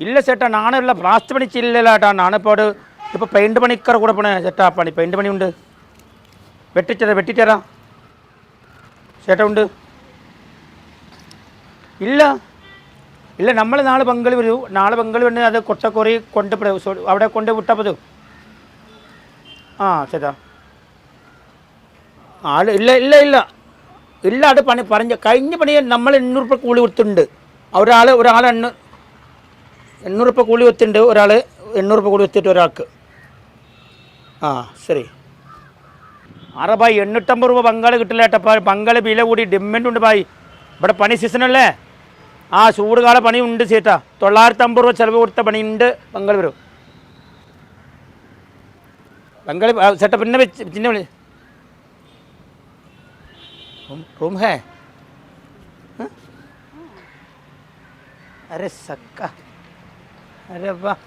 ഇല്ല ചേട്ടാ നാണല്ല പ്ലാസ്റ്റ് പണി ചില്ലല്ലോ ചേട്ടാ നാണിപ്പോൾ ഇപ്പോൾ പെയിൻറ് പണിക്കർ കൂടെ പോണേ ചേട്ടാ പെയിൻറ് പണിയുണ്ട് വെട്ടിത്തരാം ചേട്ടാ ഉണ്ട് ഇല്ല നമ്മൾ നാളെ ബംഗാളി വരൂ നാളെ ബംഗാളി വന്ന് അത് കൊച്ചക്കൊറി അവിടെ കൊണ്ട് വിട്ടപ്പോൾ ചേട്ടാ ഇല്ല അത് പണി കഴിഞ്ഞ പണി നമ്മൾ 800 രൂപ കൂലി കൊടുത്തിട്ടുണ്ട് ഒരാൾ 800 രൂപ കൂലി കൊടുത്തിട്ടുണ്ട് ഒരാൾ 800 രൂപ കൂലി കൊടുത്തിട്ട് ഒരാൾക്ക് ശരി ഭായി 850 രൂപ ബംഗാളി കിട്ടില്ല ചേട്ടാ ബംഗാളി വില കൂടി ഡിമാൻഡ് ഉണ്ട് ഭായി ഇവിടെ പണി സീസണല്ലേ ചൂടുകാല പണി ഉണ്ട് ചേട്ടാ 950 രൂപ ചിലവ് കൊടുത്ത പണിയുണ്ട് ബംഗാളി വരും ബംഗാളി ചേട്ടാ പിന്നെ വിളി रूम है अरे सक्का अरे वाह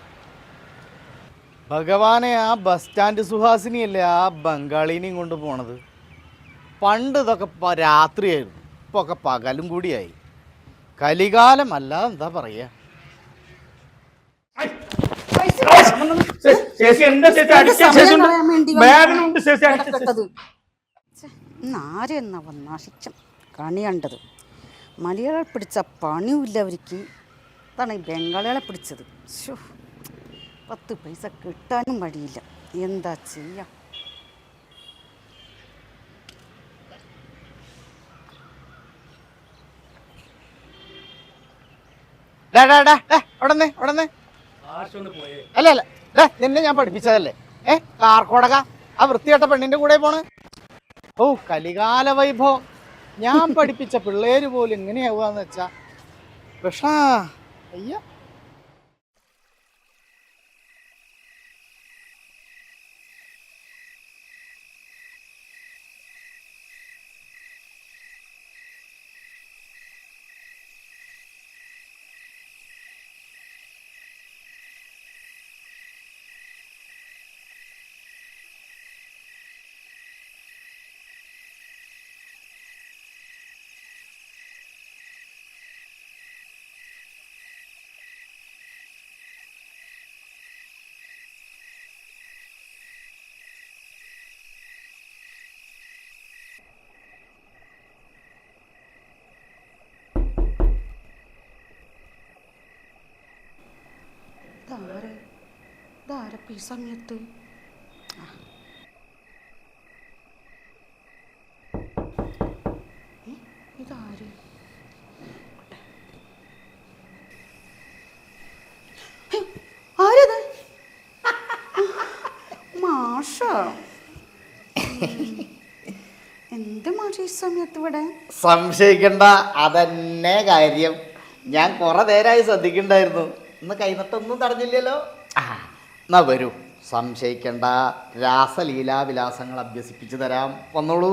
ഭഗവാനെ ആ ബസ് സ്റ്റാൻഡ് സുഹാസിനിയല്ലേ ആ ബംഗാളിനെയും കൊണ്ട് പോണത് പണ്ട് ഇതൊക്കെ രാത്രിയായിരുന്നു ഇപ്പോൾ ഒക്കെ പകലും കൂടിയായി കലികാലം അല്ലാതെ എന്താ പറയുക നാശിച്ചം കണി കണ്ടത് മലയാളം പിടിച്ച പണിയുമില്ല അവർക്ക് അതാണ് ഈ ബംഗാളികളെ പിടിച്ചത് 10 പൈസ കിട്ടാനും വഴിയില്ല എന്താ ചെയ്യാം അല്ല നിന്നെ ഞാൻ പഠിപ്പിച്ചതല്ലേ കാർക്കോടക ആ വൃത്തികെട്ട പെണ്ണിന്റെ കൂടെ പോണ് കലികാല വൈഭവം ഞാൻ പഠിപ്പിച്ച പിള്ളേര് പോലും എങ്ങനെയാവുകയെന്ന് വെച്ചാ കൃഷ്ണ അയ്യ ഈ സമയത്ത് ഇതാര് ആരത് മാഷ എന്ത് മാഷ ഈ സമയത്ത് ഇവിടെ സംശയിക്കണ്ട അതന്നെ കാര്യം ഞാൻ കുറെ നേരമായി ശ്രദ്ധിക്കണ്ടായിരുന്നു ഇന്ന് കൈനട്ടൊന്നും തടഞ്ഞില്ലല്ലോ എന്നാ വരൂ സംശയിക്കണ്ട രാസലീലാവിലാസങ്ങൾ അഭ്യസിപ്പിച്ചു തരാം വന്നോളൂ